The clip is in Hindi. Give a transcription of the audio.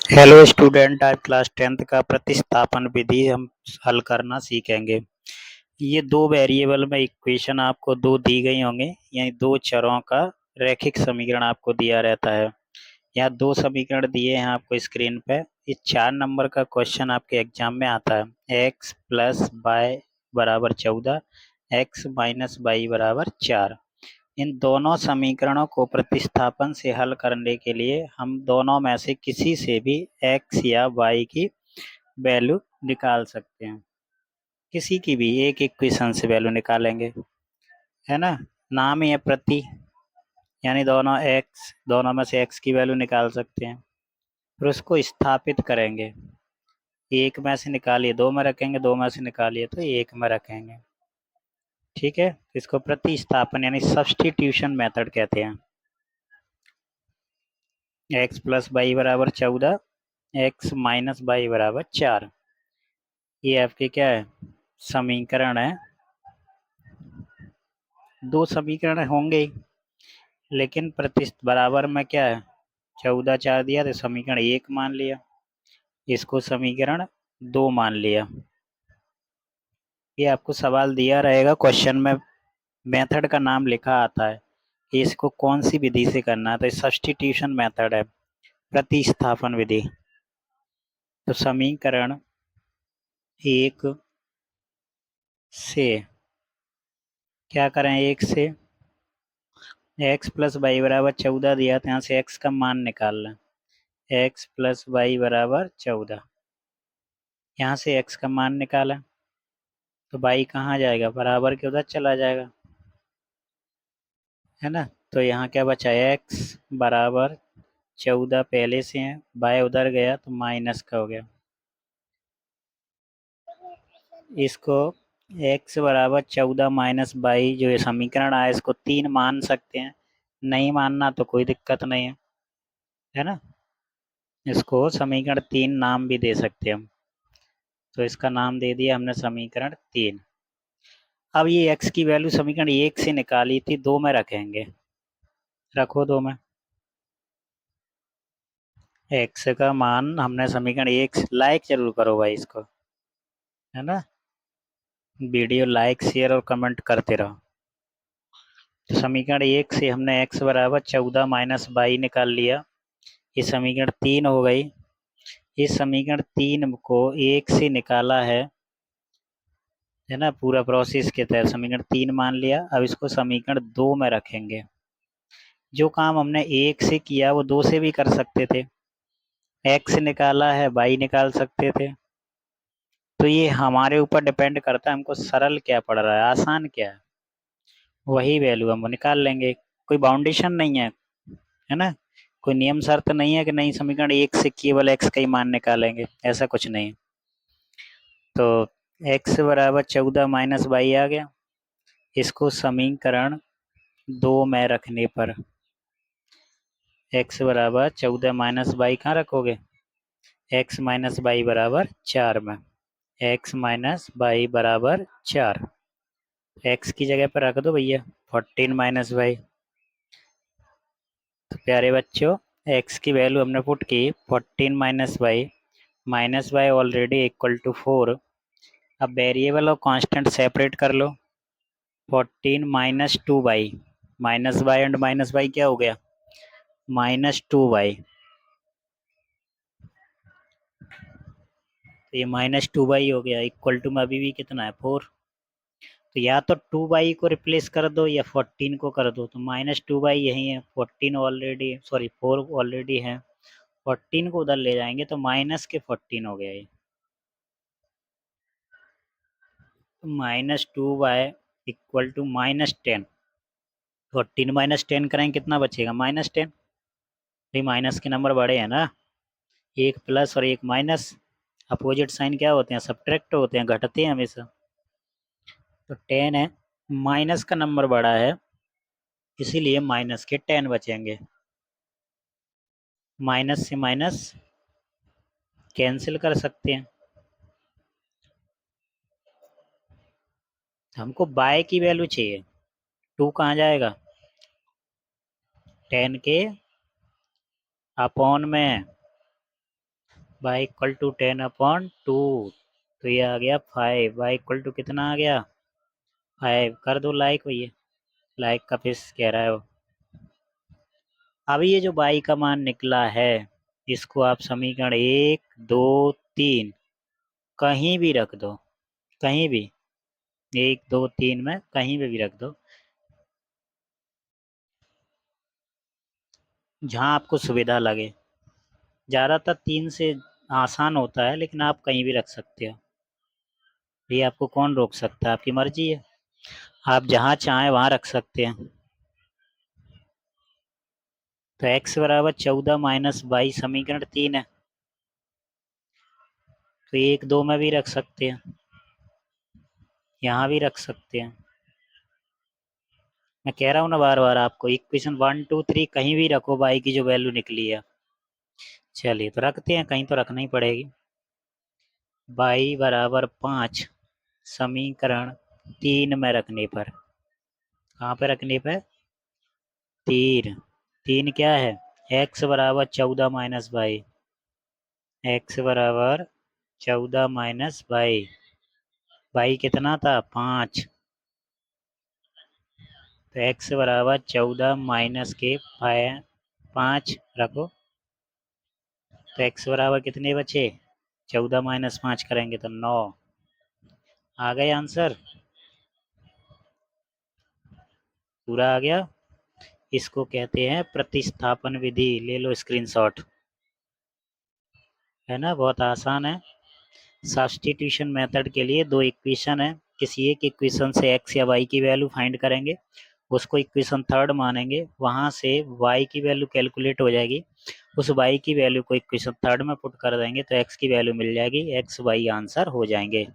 हेलो स्टूडेंट, आज क्लास 10th का प्रतिस्थापन विधि हम हल करना सीखेंगे। ये दो वेरिएबल में इक्वेशन आपको दो दी गई होंगे, यानी दो चरों का रैखिक समीकरण आपको दिया रहता है। यहाँ दो समीकरण दिए हैं आपको स्क्रीन पे। ये 4 नंबर का क्वेश्चन आपके एग्जाम में आता है। x प्लस वाई बराबर 14, x माइनस वाई बराबर 4। इन दोनों समीकरणों को प्रतिस्थापन से हल करने के लिए हम दोनों में से किसी से भी x या y की वैल्यू निकाल सकते हैं। किसी की भी एक इक्वेशन से वैल्यू निकालेंगे, है ना। नाम ही है प्रति, यानी दोनों में से x की वैल्यू निकाल सकते हैं। फिर उसको स्थापित करेंगे। एक में से निकालिए दो में रखेंगे, दो में से निकालिए तो एक में रखेंगे। ठीक है, इसको प्रतिस्थापन यानी सब्स्टिट्यूशन मेथड कहते हैं। x प्लस वाई बराबर 14, x माइनस वाई बराबर 4। ये आपके क्या है, समीकरण है। दो समीकरण होंगे ही, लेकिन प्रतिस्थ बराबर में क्या है, 14 4 दिया तो समीकरण 1 मान लिया, इसको समीकरण 2 मान लिया। ये आपको सवाल दिया रहेगा क्वेश्चन में, मेथड का नाम लिखा आता है कि इसको कौन सी विधि से करना है, तो सब्स्टिट्यूशन मेथड है, प्रतिस्थापन विधि। तो समीकरण 1 से क्या करें, 1 से x प्लस वाई बराबर 14 दिया तो यहाँ से x का मान निकालना है। x प्लस वाई बराबर 14, यहाँ से x का मान निकाला तो y कहाँ जाएगा, बराबर के उधर चला जाएगा, है ना। तो यहाँ क्या बचा, x बराबर 14 पहले से है, y उधर गया तो माइनस का हो गया। इसको x बराबर 14 माइनस वाई जो ये समीकरण आया, इसको 3 मान सकते हैं। नहीं मानना तो कोई दिक्कत नहीं है ना। इसको समीकरण 3 नाम भी दे सकते हैं हम। तो इसका नाम दे दिया हमने समीकरण 3। अब ये x की वैल्यू समीकरण 1 से निकाली थी, 2 में रखेंगे। रखो 2 में। x का मान हमने समीकरण 1 से, लाइक जरूर करो भाई इसको, है ना। वीडियो लाइक शेयर और कमेंट करते रहो। तो समीकरण 1 से हमने x बराबर 14 माइनस वाई निकाल लिया। ये समीकरण 3 हो गई। इस समीकरण 3 को 1 से निकाला है ना, पूरा प्रोसेस के तहत समीकरण 3 मान लिया। अब इसको समीकरण 2 में रखेंगे। जो काम हमने 1 से किया वो 2 से भी कर सकते थे। x निकाला है, y निकाल सकते थे। तो ये हमारे ऊपर डिपेंड करता है, हमको सरल क्या पड़ रहा है, आसान क्या है, वही वैल्यू हम निकाल लेंगे। कोई बाउंडेशन नहीं है ना। कोई नियम शर्त नहीं है कि नहीं समीकरण 1 से केवल x का ही मान निकालेंगे, ऐसा कुछ नहीं। तो x बराबर 14 माइनस वाई आ गया। इसको समीकरण 2 में रखने पर x बराबर 14 माइनस वाई कहाँ रखोगे, x माइनस वाई बराबर 4 में। x माइनस वाई बराबर 4, x की जगह पर रख दो भैया 14 माइनस वाई। तो प्यारे बच्चों, x की वैल्यू हमने पुट की 14 minus Y already equal to 4। अब वेरिएबल और कांस्टेंट सेपरेट कर लो। 14 minus 2y, minus Y and minus Y क्या हो गया, -2y। तो ये -2y हो गया, इक्वल टू में अभी भी कितना है, 4। तो या तो 2y को रिप्लेस कर दो या 14 को कर दो। तो -2y यही है, 14 ऑलरेडी, सॉरी 4 ऑलरेडी है, 14 को उधर ले जाएंगे तो माइनस के 14 हो गया ये। तो -2y इक्वल टू -10। 14 -10 करेंगे कितना बचेगा, -10। भाई माइनस के नंबर बड़े हैं ना, एक प्लस और एक माइनस, अपोजिट साइन क्या होते हैं, सब्ट्रैक्ट होते हैं, घटते हैं हमेशा। तो 10 है, माइनस का नंबर बड़ा है, इसीलिए माइनस के 10 बचेंगे। माइनस से माइनस कैंसिल कर सकते हैं। हमको बाय की वैल्यू चाहिए, 2 कहाँ जाएगा, 10 के अपॉन में y इक्वल टू 10/2, तो ये आ गया 5। y इक्वल टू कितना आ गया 5। कर दो लाइक भैया, लाइक का फिर कह रहा है वो। अभी ये जो y का मान निकला है इसको आप समीकरण 1 2 3 कहीं भी रख दो, कहीं भी 1 2 3 में कहीं पे भी रख दो, जहाँ आपको सुविधा लगे। ज़्यादातर 3 से आसान होता है, लेकिन आप कहीं भी रख सकते हो, ये आपको कौन रोक सकता है, आपकी मर्जी है, आप जहाँ चाहें वहाँ रख सकते हैं। तो x बराबर 14 माइनस 22 समीकरण 3 है, तो 1 2 में भी रख सकते हैं, यहाँ भी रख सकते हैं। मैं कह रहा हूँ ना बार बार आपको, इक्वेशन 1 2 3 कहीं भी रखो y की जो वैल्यू निकली है। चलिए तो रखते हैं, कहीं तो रखना ही पड़ेगी। y बराबर 5 समीकरण 3 में रखने पर, कहाँ पे रखने पर 3 क्या है, x बराबर 14 माइनस 22, x बराबर 14 माइनस 22 कितना था 5, तो x बराबर 14 माइनस के 5 रखो, तो x बराबर कितने बचे 14 माइनस 5 करेंगे तो 9। आ गए आंसर, पूरा आ गया। इसको कहते हैं प्रतिस्थापन विधि, ले लो स्क्रीनशॉट, है ना, बहुत आसान है। सब्स्टिट्यूशन मेथड के लिए दो इक्वेशन है, किसी एक इक्वेशन से x या y की वैल्यू फाइंड करेंगे, उसको इक्वेशन थर्ड मानेंगे, वहां से y की वैल्यू कैलकुलेट हो जाएगी, उस y की वैल्यू को इक्वेशन थर्ड में पुट कर देंगे तो x की वैल्यू मिल जाएगी, x y आंसर हो जाएंगे।